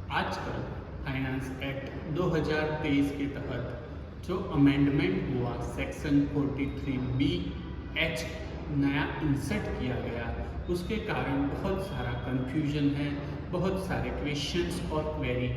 आजकल finance act 2023 के तहत जो अमेंडमेंट हुआ सेक्शन 43B एच नया इंसर्ट किया गया, उसके कारण बहुत सारा कंफ्यूजन है। बहुत सारे क्वेश्चंस और क्वेरी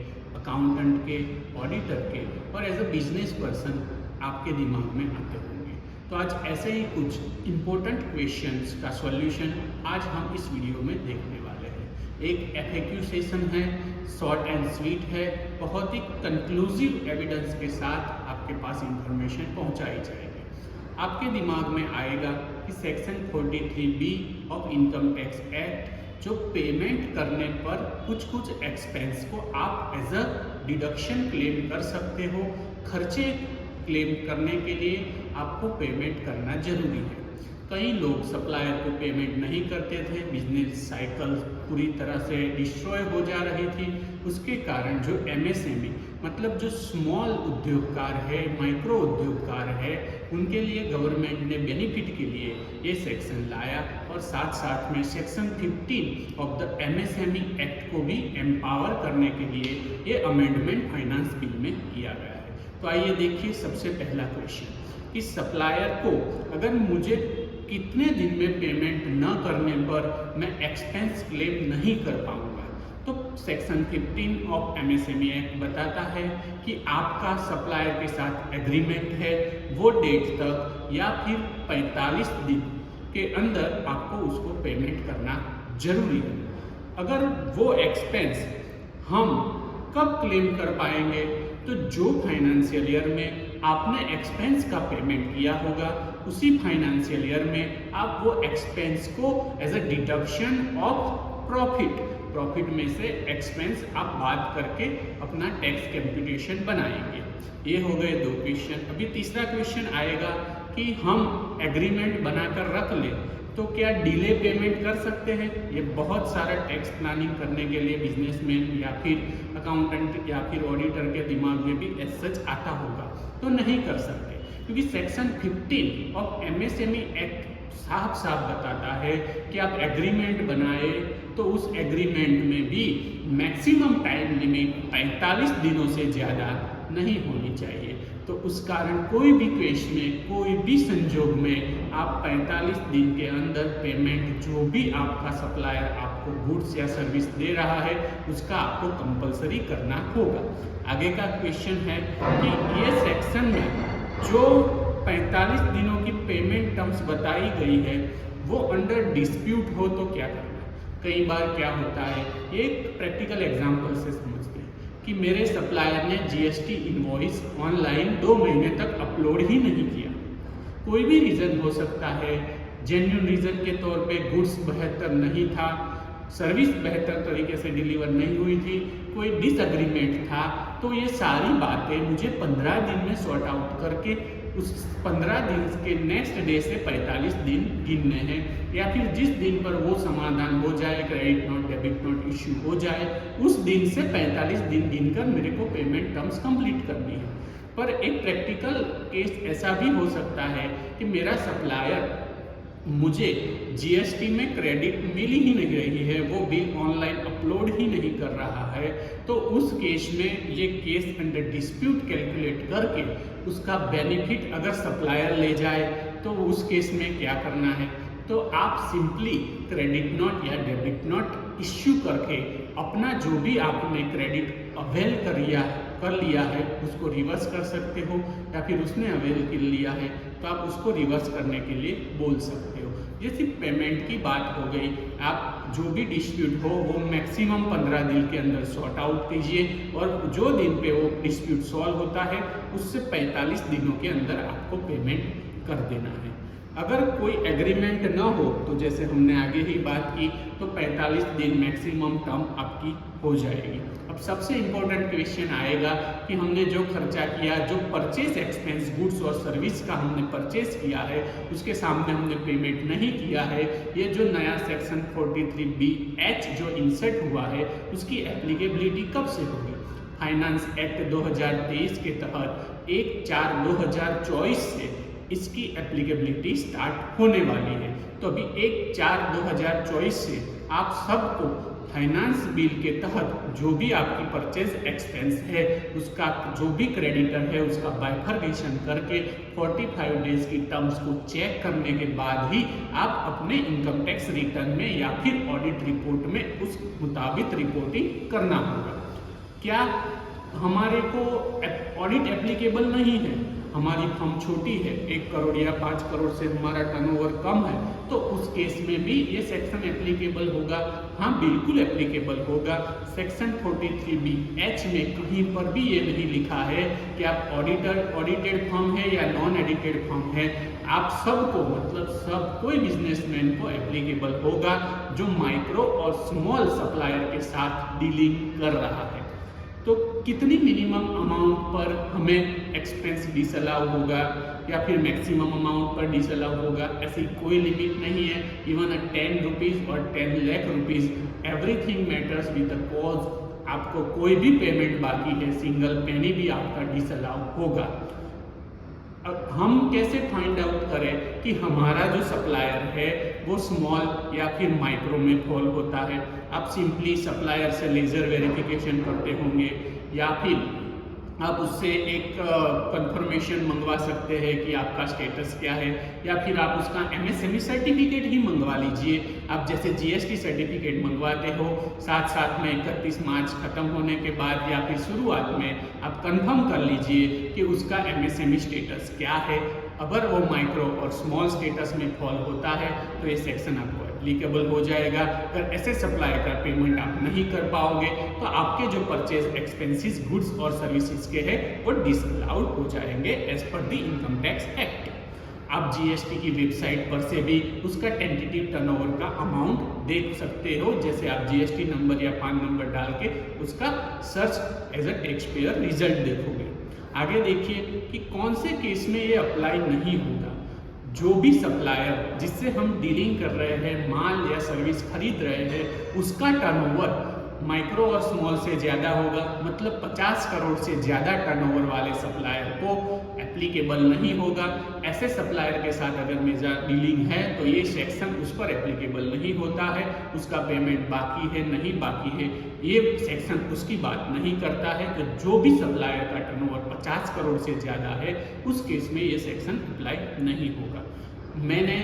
अकाउंटेंट के, ऑडिटर के और एज अ बिजनेस पर्सन आपके दिमाग में आते होंगे। तो आज ऐसे ही कुछ इम्पोर्टेंट क्वेश्चंस का सॉल्यूशन आज हम इस वीडियो में देखने वाले हैं। एक FAQ सेशन है, शॉर्ट एंड स्वीट है, बहुत ही कंक्लूसिव एविडेंस के साथ आपके पास इंफॉर्मेशन पहुंचाई जाएगी। आपके दिमाग में आएगा कि section 43B of income tax act जो पेमेंट करने पर कुछ एक्सपेंस को आप एज अ डिडक्शन क्लेम कर सकते हो। खर्चे क्लेम करने के लिए आपको पेमेंट करना जरूरी है। कई लोग सप्लायर को पेमेंट नहीं करते थे, बिजनेस साइकिल पूरी तरह से डिस्ट्रॉय हो जा रही थी। उसके कारण जो MSME मतलब जो स्मॉल उद्योगकार है, माइक्रो उद्योगकार है, उनके लिए गवर्नमेंट ने बेनिफिट के लिए ये सेक्शन लाया और साथ साथ में section 15 of the MSME act को भी एम्पावर करने के लिए ये अमेंडमेंट फाइनेंस बिल में किया गया है। तो आइए देखिए सबसे पहला क्वेश्चन कि सप्लायर को अगर मुझे कितने दिन में पेमेंट न करने पर मैं एक्सपेंस क्लेम नहीं कर पाऊंगा। तो सेक्शन 15 ऑफ MSME एक्ट बताता है कि आपका सप्लायर के साथ एग्रीमेंट है, वो डेट तक या फिर 45 दिन के अंदर आपको उसको पेमेंट करना जरूरी है। अगर वो एक्सपेंस हम कब क्लेम कर पाएंगे, तो जो फाइनेंशियल ईयर में आपने एक्सपेंस का पेमेंट किया होगा, उसी फाइनेंशियल ईयर में आप वो एक्सपेंस को as a deduction of profit में से एक्सपेंस आप बात करके अपना टैक्स कैलकुलेशन बनाएंगे। ये हो गए दो क्वेश्चन। अभी तीसरा क्वेश्चन आएगा कि हम एग्रीमेंट बनाकर रख लें तो क्या डिले पेमेंट कर सकते हैं। ये बहुत सारा टैक्स प्लानिंग करने के लिए बिजनेसमैन या फिर अकाउंटेंट या फिर ऑडिटर के दिमाग में भी एज सच आता होगा, तो नहीं कर सकते, क्योंकि सेक्शन 15 ऑफ MSME एक्ट साफ बताता है कि आप एग्रीमेंट बनाए तो उस एग्रीमेंट में भी मैक्सिमम टाइम लिमिट 45 दिनों से ज़्यादा नहीं होनी चाहिए। तो उस कारण कोई भी केस में, कोई भी संजोग में आप 45 दिन के अंदर पेमेंट जो भी आपका सप्लायर आपको गुड्स या सर्विस दे रहा है उसका आपको कंपलसरी करना होगा। आगे का क्वेश्चन है कि ये सेक्शन में जो 45 दिनों की पेमेंट टर्म्स बताई गई है वो अंडर डिस्प्यूट हो तो क्या करना। कई बार क्या होता है, एक प्रैक्टिकल एग्जांपल से समझते हैं कि मेरे सप्लायर ने GST इनवॉइस ऑनलाइन 2 महीने तक अपलोड ही नहीं किया। कोई भी रीज़न हो सकता है, जेन्युइन रीज़न के तौर पे गुड्स बेहतर नहीं था, सर्विस बेहतर तरीके से डिलीवर नहीं हुई थी, कोई डिसएग्रीमेंट था। तो ये सारी बातें मुझे 15 दिन में सॉर्ट आउट करके उस 15 दिन के नेक्स्ट डे से 45 दिन गिनने हैं, या फिर जिस दिन पर वो समाधान हो जाए, credit note debit note issue हो जाए, उस दिन से 45 दिन गिनकर मेरे को पेमेंट टर्म्स कंप्लीट करनी है। पर एक प्रैक्टिकल केस ऐसा भी हो सकता है कि मेरा सप्लायर मुझे GST में क्रेडिट मिल ही नहीं रही है, वो बिल ऑनलाइन अपलोड ही नहीं कर रहा है। तो उस केस में ये केस अंडर डिस्प्यूट कैलकुलेट करके उसका बेनिफिट अगर सप्लायर ले जाए तो उस केस में क्या करना है, तो आप सिंपली क्रेडिट नोट या डेबिट नोट इश्यू करके अपना जो भी आपने क्रेडिट अवेल कर लिया है उसको रिवर्स कर सकते हो, या फिर उसने अवेल कर लिया है तो आप उसको रिवर्स करने के लिए बोल सकते हो। ये सिर्फ पेमेंट की बात हो गई। आप जो भी डिस्प्यूट हो वो मैक्सिमम 15 दिन के अंदर सॉर्ट आउट कीजिए और जो दिन पे वो डिस्प्यूट सॉल्व होता है उससे 45 दिनों के अंदर आपको पेमेंट कर देना है। अगर कोई एग्रीमेंट ना हो तो जैसे हमने आगे ही बात की, तो 45 दिन मैक्सिमम टर्म आपकी हो जाएगी। अब सबसे इम्पोर्टेंट क्वेश्चन आएगा कि हमने जो खर्चा किया, जो परचेज एक्सपेंस गुड्स और सर्विस का हमने परचेज किया है उसके सामने हमने पेमेंट नहीं किया है। ये जो नया सेक्शन 43B एच जो इंसर्ट हुआ है उसकी एप्लीकेबिलिटी कब से होगी। फाइनेंस एक्ट 2023 के तहत 1/4/2024 से इसकी एप्लीकेबिलिटी स्टार्ट होने वाली है। तो अभी 1/4/2024 से आप सबको फाइनेंस बिल के तहत जो भी आपकी परचेज एक्सपेंस है उसका जो भी क्रेडिटर है उसका बाइफर्केशन करके 45 डेज की टर्म्स को चेक करने के बाद ही आप अपने इनकम टैक्स रिटर्न में या फिर ऑडिट रिपोर्ट में उस मुताबिक रिपोर्टिंग करना होगा। क्या हमारे को ऑडिट एप्लीकेबल नहीं है, हमारी फर्म छोटी है, 1 करोड़ या 5 करोड़ से हमारा टर्नओवर कम है, तो उस केस में भी ये सेक्शन एप्लीकेबल होगा? हाँ, बिल्कुल एप्लीकेबल होगा। सेक्शन 43B(H) में कहीं पर भी ये नहीं लिखा है कि आप ऑडिटेड फर्म है या नॉन ऑडिटेड फर्म है। आप सबको, मतलब सब कोई बिजनेसमैन को एप्लीकेबल होगा जो माइक्रो और स्मॉल सप्लायर के साथ डीलिंग कर रहा है। तो कितनी मिनिमम अमाउंट पर हमें एक्सपेंस डिसअलाउ होगा या फिर मैक्सिमम अमाउंट पर डिसअलाउ होगा, ऐसी कोई लिमिट नहीं है। इवन 10 रुपीज़ और 10 lakh rupees, everything matters with the cause. आपको कोई भी पेमेंट बाकी है, सिंगल पेनी भी आपका डिसअलाउ होगा। अब हम कैसे फाइंड आउट करें कि हमारा जो सप्लायर है वो स्मॉल या फिर माइक्रो में फॉल होता है? आप सिंपली सप्लायर से लेजर वेरिफिकेशन करते होंगे या फिर आप उससे एक कंफर्मेशन मंगवा सकते हैं कि आपका स्टेटस क्या है, या फिर आप उसका MSME सर्टिफिकेट ही मंगवा लीजिए। आप जैसे GST सर्टिफिकेट मंगवाते हो, साथ साथ में 31 मार्च खत्म होने के बाद या फिर शुरुआत में आप कंफर्म कर लीजिए कि उसका MSME स्टेटस क्या है। अगर वो माइक्रो और स्मॉल स्टेटस में फॉल होता है तो ये सेक्शन आपको एप्लीकेबल हो जाएगा। अगर ऐसे सप्लायर का पेमेंट आप नहीं कर पाओगे तो आपके जो परचेज एक्सपेंसेस गुड्स और सर्विसेज के हैं वो डिसअलाउड हो जाएंगे as per the income tax act. आप GST की वेबसाइट पर से भी उसका टेंटेटिव टर्नओवर का अमाउंट देख सकते हो, जैसे आप GST नंबर या PAN नंबर डाल के उसका search as a taxpayer result देखोगे। आगे देखिए कि कौन से केस में ये अप्लाई नहीं होगा। जो भी सप्लायर जिससे हम डीलिंग कर रहे हैं, माल या सर्विस खरीद रहे हैं, उसका टर्नओवर माइक्रो और स्मॉल से ज़्यादा होगा, मतलब 50 करोड़ से ज़्यादा टर्नओवर वाले सप्लायर को एप्लीकेबल नहीं होगा। ऐसे सप्लायर के साथ अगर मेरा डीलिंग है तो ये सेक्शन उस पर एप्लीकेबल नहीं होता है। उसका पेमेंट बाकी है नहीं बाकी है, ये सेक्शन उसकी बात नहीं करता है। तो जो भी सप्लायर का टर्नओवर 50 करोड़ से ज़्यादा है उस केस में ये सेक्शन अप्लाई नहीं होगा। मैंने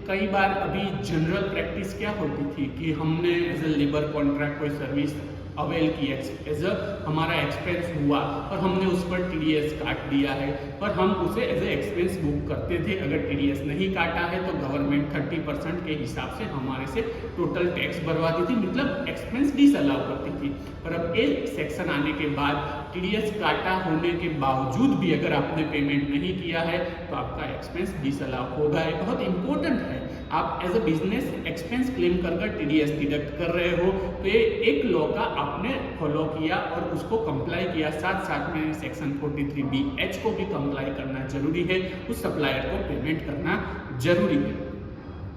कई बार अभी जनरल प्रैक्टिस क्या होती थी कि हमने एज ए लेबर कॉन्ट्रैक्ट कोई सर्विस अवेल की, एज हमारा एक्सपेंस हुआ और हमने उस पर TDS काट दिया है, पर हम उसे एज ए एक्सपेंस बुक करते थे। अगर TDS नहीं काटा है तो गवर्नमेंट 30% के हिसाब से हमारे से टोटल टैक्स भरवाती थी, मतलब एक्सपेंस डिसअलाउ करती थी। पर अब एक सेक्शन आने के बाद TDS काटा होने के बावजूद भी अगर आपने पेमेंट नहीं किया है तो आपका एक्सपेंस डिसअलाउ होगा। ये बहुत इंपॉर्टेंट है। आप as a business expense claim कर TDS डिडक्ट कर रहे हो तो ये एक लॉ का आपने फॉलो किया और उसको कंप्लाई किया। साथ साथ में सेक्शन 43B(H) को भी कंप्लाई करना जरूरी है, उस सप्लायर को पेमेंट करना जरूरी है।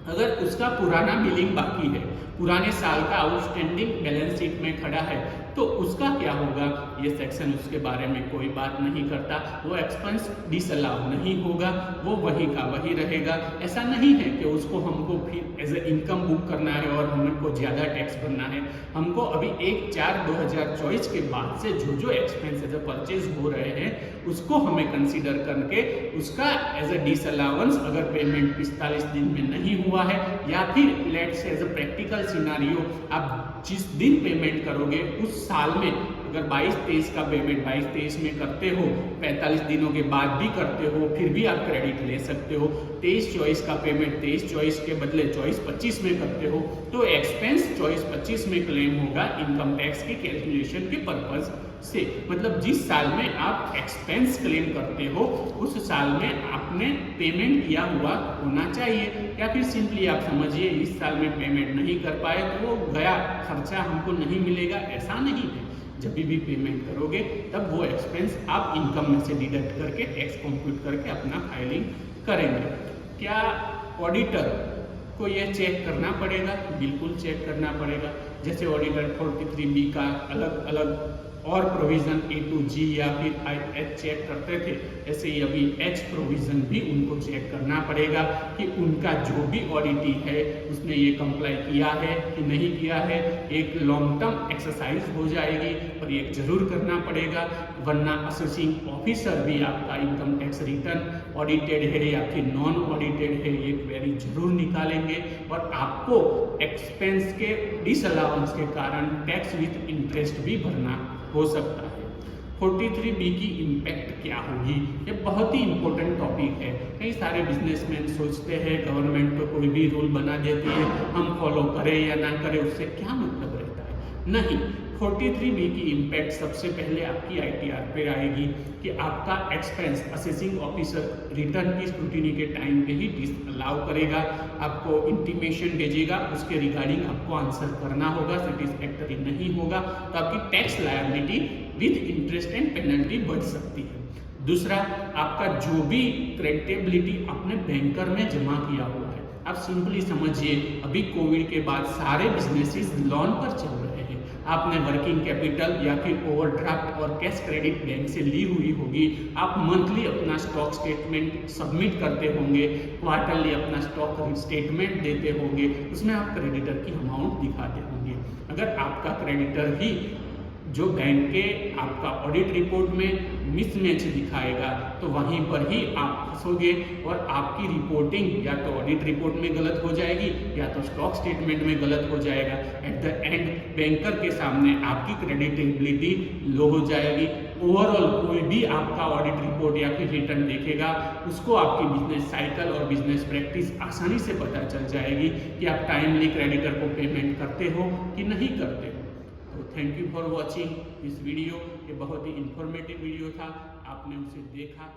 अगर उसका पुराना बिलिंग बाकी है, पुराने साल का आउटस्टैंडिंग बैलेंस शीट में खड़ा है, तो उसका क्या होगा? ये सेक्शन उसके बारे में कोई बात नहीं करता। वो एक्सपेंस डिसअलाउ नहीं होगा, वो वही का वही रहेगा। ऐसा नहीं है कि उसको हमको फिर एज ए इनकम बुक करना है और हमको ज़्यादा टैक्स भरना है। हमको अभी 1/4/2024 के बाद से जो एक्सपेंस एज ए परचेज हो रहे हैं उसको हमें कंसीडर करके उसका एज ए डिसअलाउंस, अगर पेमेंट 45 दिन में नहीं हुआ है या फिर let's say as a practical scenario आप जिस दिन पेमेंट करोगे उस साल में, अगर 22-23 का पेमेंट 22-23 में करते हो, 45 दिनों के बाद भी करते हो, फिर भी आप क्रेडिट ले सकते हो। 23-24 का पेमेंट 23-24 के बदले 24-25 में करते हो तो एक्सपेंस 24-25 में क्लेम होगा इनकम टैक्स की कैलकुलेशन के पर्पज से। मतलब जिस साल में आप एक्सपेंस क्लेम करते हो उस साल में आपने पेमेंट किया हुआ होना चाहिए। या फिर सिंपली आप समझिए इस साल में पेमेंट नहीं कर पाए तो वो गया खर्चा, हमको नहीं मिलेगा, ऐसा नहीं है। जब भी पेमेंट करोगे तब वो एक्सपेंस आप इनकम में से डिडक्ट करके टैक्स कंप्यूट करके अपना फाइलिंग करेंगे। क्या ऑडिटर को ये चेक करना पड़ेगा? बिल्कुल चेक करना पड़ेगा। जैसे ऑडिटर 43B का अलग अलग और प्रोविज़न A to G या फिर H चेक करते थे, ऐसे ही अभी H प्रोविज़न भी उनको चेक करना पड़ेगा कि उनका जो भी ऑडिटी है उसने ये कंप्लाई किया है कि नहीं किया है। एक लॉन्ग टर्म एक्सरसाइज हो जाएगी और ये जरूर करना पड़ेगा, वरना असेसिंग ऑफिसर भी आपका इनकम टैक्स रिटर्न ऑडिटेड है या फिर नॉन ऑडिटेड है ये क्वेरी जरूर निकालेंगे और आपको एक्सपेंस के डिसअलाउंस के कारण टैक्स विद इंटरेस्ट भी भरना हो सकता है। 43B की इम्पैक्ट क्या होगी, ये बहुत ही इम्पोर्टेंट टॉपिक है। कई सारे बिजनेसमैन सोचते हैं गवर्नमेंट तो कोई भी रूल बना देती है, हम फॉलो करें या ना करें उससे क्या मतलब रहता है। नहीं, 43B की इम्पैक्ट सबसे पहले आपकी ITR पे आएगी कि आपका एक्सपेंस असेसिंग ऑफिसर रिटर्न की स्क्रूटिनी के टाइम पे ही डिसअलाउ करेगा, आपको इंटीमेशन भेजेगा, उसके रिगार्डिंग आपको आंसर करना होगा, सेटिस्फैक्टरी नहीं होगा तो आपकी tax liability with interest and penalty बढ़ सकती है। दूसरा, आपका जो भी क्रेडिटेबिलिटी आपने बैंकर में जमा किया हुआ है, आप सिंपली समझिए अभी कोविड के बाद सारे बिजनेसेस लोन पर चल रहे हैं, आपने वर्किंग कैपिटल या फिर ओवरड्राफ्ट और कैश क्रेडिट बैंक से ली हुई होगी, आप मंथली अपना स्टॉक स्टेटमेंट सबमिट करते होंगे, क्वार्टरली अपना स्टॉक स्टेटमेंट देते होंगे, उसमें आप क्रेडिटर की अमाउंट दिखाते होंगे। अगर आपका क्रेडिटर ही जो बैंक के आपका ऑडिट रिपोर्ट में मिसमैच दिखाएगा तो वहीं पर ही आप फंसोगे और आपकी रिपोर्टिंग या तो ऑडिट रिपोर्ट में गलत हो जाएगी या तो स्टॉक स्टेटमेंट में गलत हो जाएगा। एट द एंड बैंकर के सामने आपकी क्रेडिटेबिलिटी लो हो जाएगी। ओवरऑल कोई भी आपका ऑडिट रिपोर्ट या फिर रिटर्न देखेगा उसको आपकी बिजनेस साइकिल और बिजनेस प्रैक्टिस आसानी से पता चल जाएगी कि आप टाइमली क्रेडिटर को पेमेंट करते हो कि नहीं करते हो। तो thank you for watching this video. ये बहुत ही इंफॉर्मेटिव वीडियो था, आपने उसे देखा।